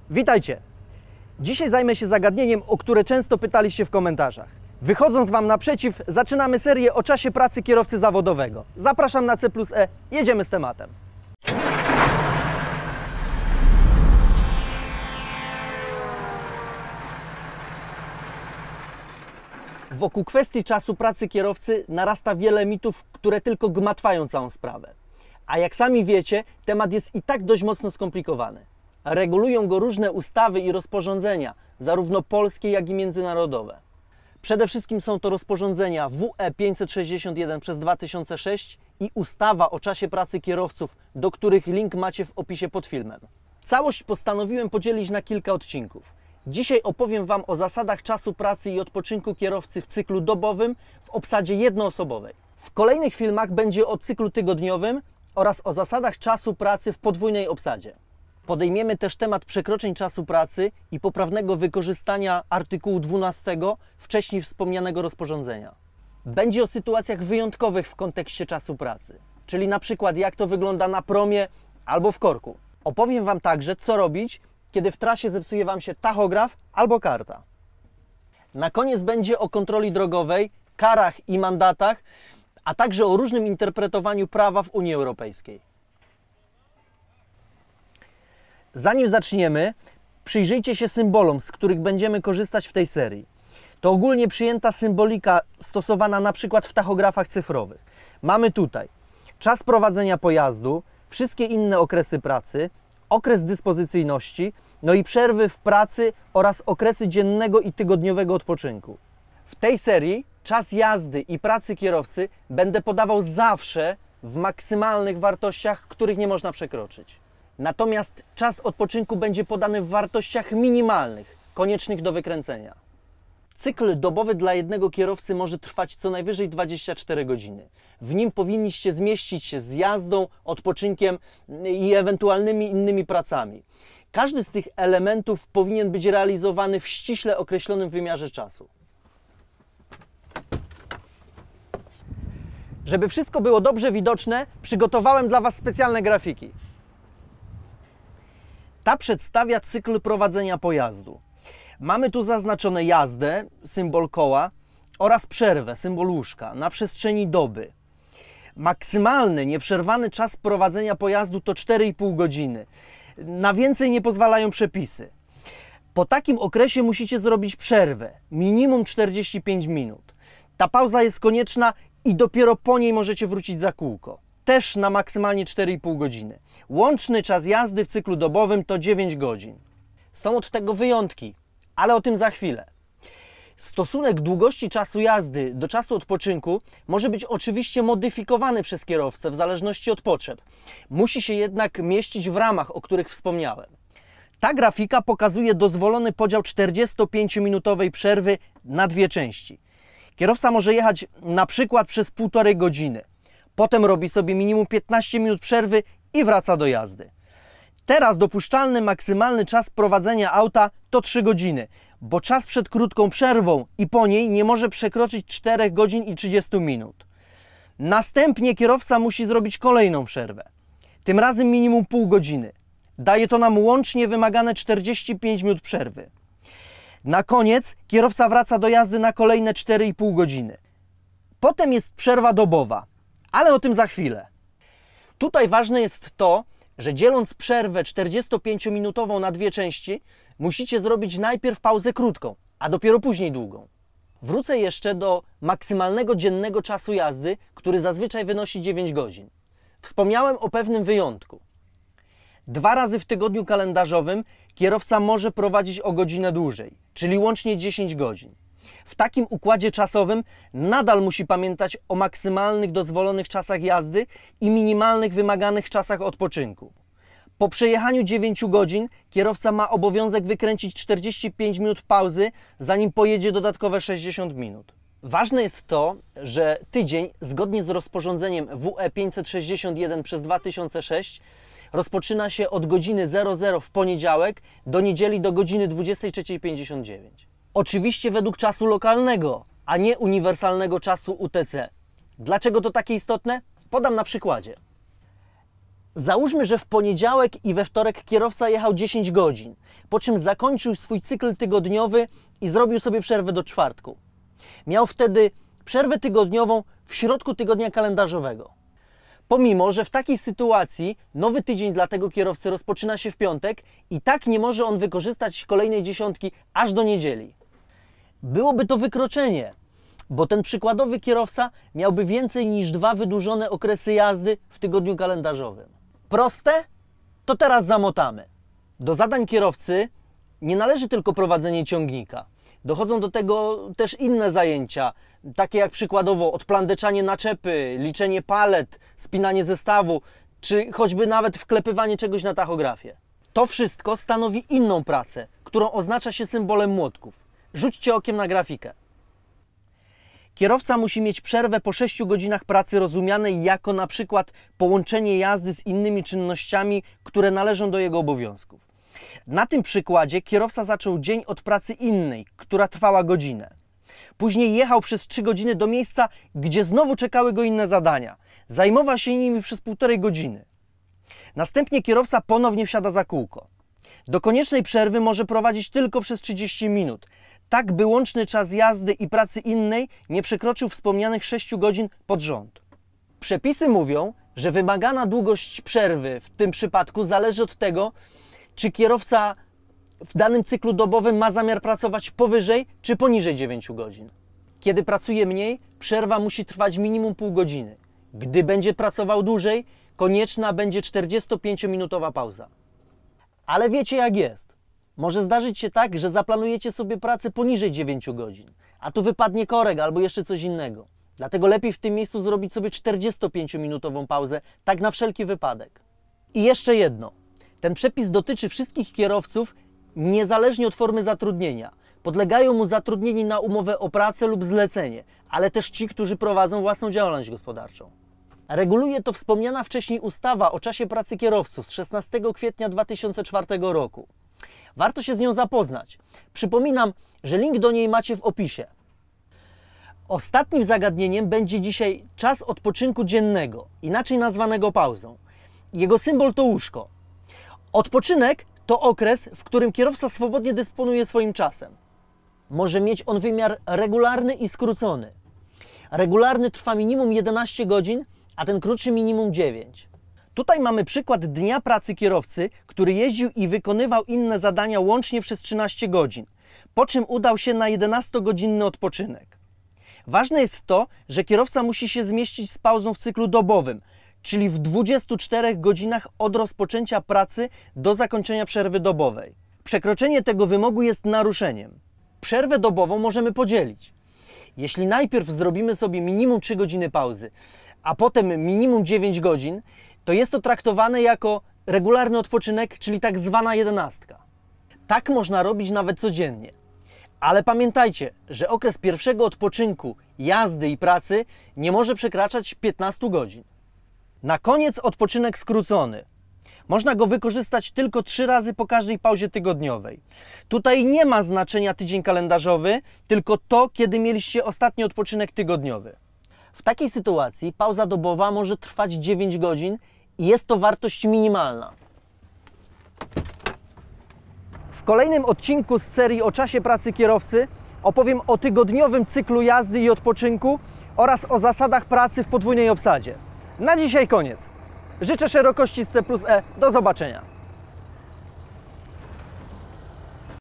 Witajcie! Dzisiaj zajmę się zagadnieniem, o które często pytaliście w komentarzach. Wychodząc Wam naprzeciw, zaczynamy serię o czasie pracy kierowcy zawodowego. Zapraszam na C+E, jedziemy z tematem. Wokół kwestii czasu pracy kierowcy narasta wiele mitów, które tylko gmatwają całą sprawę. A jak sami wiecie, temat jest i tak dość mocno skomplikowany. Regulują go różne ustawy i rozporządzenia, zarówno polskie, jak i międzynarodowe. Przede wszystkim są to rozporządzenia WE 561 przez 2006 i ustawa o czasie pracy kierowców, do których link macie w opisie pod filmem. Całość postanowiłem podzielić na kilka odcinków. Dzisiaj opowiem Wam o zasadach czasu pracy i odpoczynku kierowcy w cyklu dobowym w obsadzie jednoosobowej. W kolejnych filmach będzie o cyklu tygodniowym oraz o zasadach czasu pracy w podwójnej obsadzie. Podejmiemy też temat przekroczeń czasu pracy i poprawnego wykorzystania artykułu 12 wcześniej wspomnianego rozporządzenia. Będzie o sytuacjach wyjątkowych w kontekście czasu pracy, czyli na przykład jak to wygląda na promie albo w korku. Opowiem Wam także, co robić, kiedy w trasie zepsuje Wam się tachograf albo karta. Na koniec będzie o kontroli drogowej, karach i mandatach, a także o różnym interpretowaniu prawa w Unii Europejskiej. Zanim zaczniemy, przyjrzyjcie się symbolom, z których będziemy korzystać w tej serii. To ogólnie przyjęta symbolika stosowana na przykład w tachografach cyfrowych. Mamy tutaj czas prowadzenia pojazdu, wszystkie inne okresy pracy, okres dyspozycyjności, no i przerwy w pracy oraz okresy dziennego i tygodniowego odpoczynku. W tej serii czas jazdy i pracy kierowcy będę podawał zawsze w maksymalnych wartościach, których nie można przekroczyć. Natomiast czas odpoczynku będzie podany w wartościach minimalnych, koniecznych do wykręcenia. Cykl dobowy dla jednego kierowcy może trwać co najwyżej 24 godziny. W nim powinniście zmieścić się z jazdą, odpoczynkiem i ewentualnymi innymi pracami. Każdy z tych elementów powinien być realizowany w ściśle określonym wymiarze czasu. Żeby wszystko było dobrze widoczne, przygotowałem dla Was specjalne grafiki. Ta przedstawia cykl prowadzenia pojazdu. Mamy tu zaznaczone jazdę, symbol koła, oraz przerwę, symbol łóżka, na przestrzeni doby. Maksymalny, nieprzerwany czas prowadzenia pojazdu to 4,5 godziny. Na więcej nie pozwalają przepisy. Po takim okresie musicie zrobić przerwę, minimum 45 minut. Ta pauza jest konieczna i dopiero po niej możecie wrócić za kółko. Też na maksymalnie 4,5 godziny. Łączny czas jazdy w cyklu dobowym to 9 godzin. Są od tego wyjątki, ale o tym za chwilę. Stosunek długości czasu jazdy do czasu odpoczynku może być oczywiście modyfikowany przez kierowcę w zależności od potrzeb. Musi się jednak mieścić w ramach, o których wspomniałem. Ta grafika pokazuje dozwolony podział 45-minutowej przerwy na dwie części. Kierowca może jechać na przykład przez 1,5 godziny. Potem robi sobie minimum 15 minut przerwy i wraca do jazdy. Teraz dopuszczalny maksymalny czas prowadzenia auta to 3 godziny, bo czas przed krótką przerwą i po niej nie może przekroczyć 4 godzin i 30 minut. Następnie kierowca musi zrobić kolejną przerwę, tym razem minimum pół godziny. Daje to nam łącznie wymagane 45 minut przerwy. Na koniec kierowca wraca do jazdy na kolejne 4,5 godziny. Potem jest przerwa dobowa, ale o tym za chwilę. Tutaj ważne jest to, że dzieląc przerwę 45-minutową na dwie części, musicie zrobić najpierw pauzę krótką, a dopiero później długą. Wrócę jeszcze do maksymalnego dziennego czasu jazdy, który zazwyczaj wynosi 9 godzin. Wspomniałem o pewnym wyjątku. 2 razy w tygodniu kalendarzowym kierowca może prowadzić o godzinę dłużej, czyli łącznie 10 godzin. W takim układzie czasowym nadal musi pamiętać o maksymalnych dozwolonych czasach jazdy i minimalnych wymaganych czasach odpoczynku. Po przejechaniu 9 godzin kierowca ma obowiązek wykręcić 45 minut pauzy, zanim pojedzie dodatkowe 60 minut. Ważne jest to, że tydzień, zgodnie z rozporządzeniem WE 561 przez 2006, rozpoczyna się od godziny 00 w poniedziałek do niedzieli do godziny 23:59. Oczywiście według czasu lokalnego, a nie uniwersalnego czasu UTC. Dlaczego to takie istotne? Podam na przykładzie. Załóżmy, że w poniedziałek i we wtorek kierowca jechał 10 godzin, po czym zakończył swój cykl tygodniowy i zrobił sobie przerwę do czwartku. Miał wtedy przerwę tygodniową w środku tygodnia kalendarzowego. Pomimo że w takiej sytuacji nowy tydzień dla tego kierowcy rozpoczyna się w piątek i tak nie może on wykorzystać kolejnej dziesiątki aż do niedzieli. Byłoby to wykroczenie, bo ten przykładowy kierowca miałby więcej niż 2 wydłużone okresy jazdy w tygodniu kalendarzowym. Proste? To teraz zamotamy. Do zadań kierowcy nie należy tylko prowadzenie ciągnika. Dochodzą do tego też inne zajęcia, takie jak przykładowo odplandeczanie naczepy, liczenie palet, spinanie zestawu, czy choćby nawet wklepywanie czegoś na tachografie. To wszystko stanowi inną pracę, którą oznacza się symbolem młotków. Rzućcie okiem na grafikę. Kierowca musi mieć przerwę po 6 godzinach pracy rozumianej jako na przykład połączenie jazdy z innymi czynnościami, które należą do jego obowiązków. Na tym przykładzie kierowca zaczął dzień od pracy innej, która trwała godzinę. Później jechał przez 3 godziny do miejsca, gdzie znowu czekały go inne zadania. Zajmował się nimi przez 1,5 godziny. Następnie kierowca ponownie wsiada za kółko. Do koniecznej przerwy może prowadzić tylko przez 30 minut. Tak by łączny czas jazdy i pracy innej nie przekroczył wspomnianych 6 godzin pod rząd. Przepisy mówią, że wymagana długość przerwy w tym przypadku zależy od tego, czy kierowca w danym cyklu dobowym ma zamiar pracować powyżej czy poniżej 9 godzin. Kiedy pracuje mniej, przerwa musi trwać minimum pół godziny. Gdy będzie pracował dłużej, konieczna będzie 45-minutowa pauza. Ale wiecie jak jest. Może zdarzyć się tak, że zaplanujecie sobie pracę poniżej 9 godzin, a tu wypadnie korek albo jeszcze coś innego. Dlatego lepiej w tym miejscu zrobić sobie 45-minutową pauzę, tak na wszelki wypadek. I jeszcze jedno. Ten przepis dotyczy wszystkich kierowców, niezależnie od formy zatrudnienia. Podlegają mu zatrudnieni na umowę o pracę lub zlecenie, ale też ci, którzy prowadzą własną działalność gospodarczą. Reguluje to wspomniana wcześniej ustawa o czasie pracy kierowców z 16 kwietnia 2004 roku. Warto się z nią zapoznać. Przypominam, że link do niej macie w opisie. Ostatnim zagadnieniem będzie dzisiaj czas odpoczynku dziennego, inaczej nazwanego pauzą. Jego symbol to łóżko. Odpoczynek to okres, w którym kierowca swobodnie dysponuje swoim czasem. Może mieć on wymiar regularny i skrócony. Regularny trwa minimum 11 godzin, a ten krótszy minimum 9. Tutaj mamy przykład dnia pracy kierowcy, który jeździł i wykonywał inne zadania łącznie przez 13 godzin, po czym udał się na 11-godzinny odpoczynek. Ważne jest to, że kierowca musi się zmieścić z pauzą w cyklu dobowym, czyli w 24 godzinach od rozpoczęcia pracy do zakończenia przerwy dobowej. Przekroczenie tego wymogu jest naruszeniem. Przerwę dobową możemy podzielić. Jeśli najpierw zrobimy sobie minimum 3 godziny pauzy, a potem minimum 9 godzin, to jest to traktowane jako regularny odpoczynek, czyli tak zwana 11. Tak można robić nawet codziennie. Ale pamiętajcie, że okres pierwszego odpoczynku, jazdy i pracy nie może przekraczać 15 godzin. Na koniec odpoczynek skrócony. Można go wykorzystać tylko 3 razy po każdej pauzie tygodniowej. Tutaj nie ma znaczenia tydzień kalendarzowy, tylko to, kiedy mieliście ostatni odpoczynek tygodniowy. W takiej sytuacji pauza dobowa może trwać 9 godzin i jest to wartość minimalna. W kolejnym odcinku z serii o czasie pracy kierowcy opowiem o tygodniowym cyklu jazdy i odpoczynku oraz o zasadach pracy w podwójnej obsadzie. Na dzisiaj koniec. Życzę szerokości z C+E. Do zobaczenia.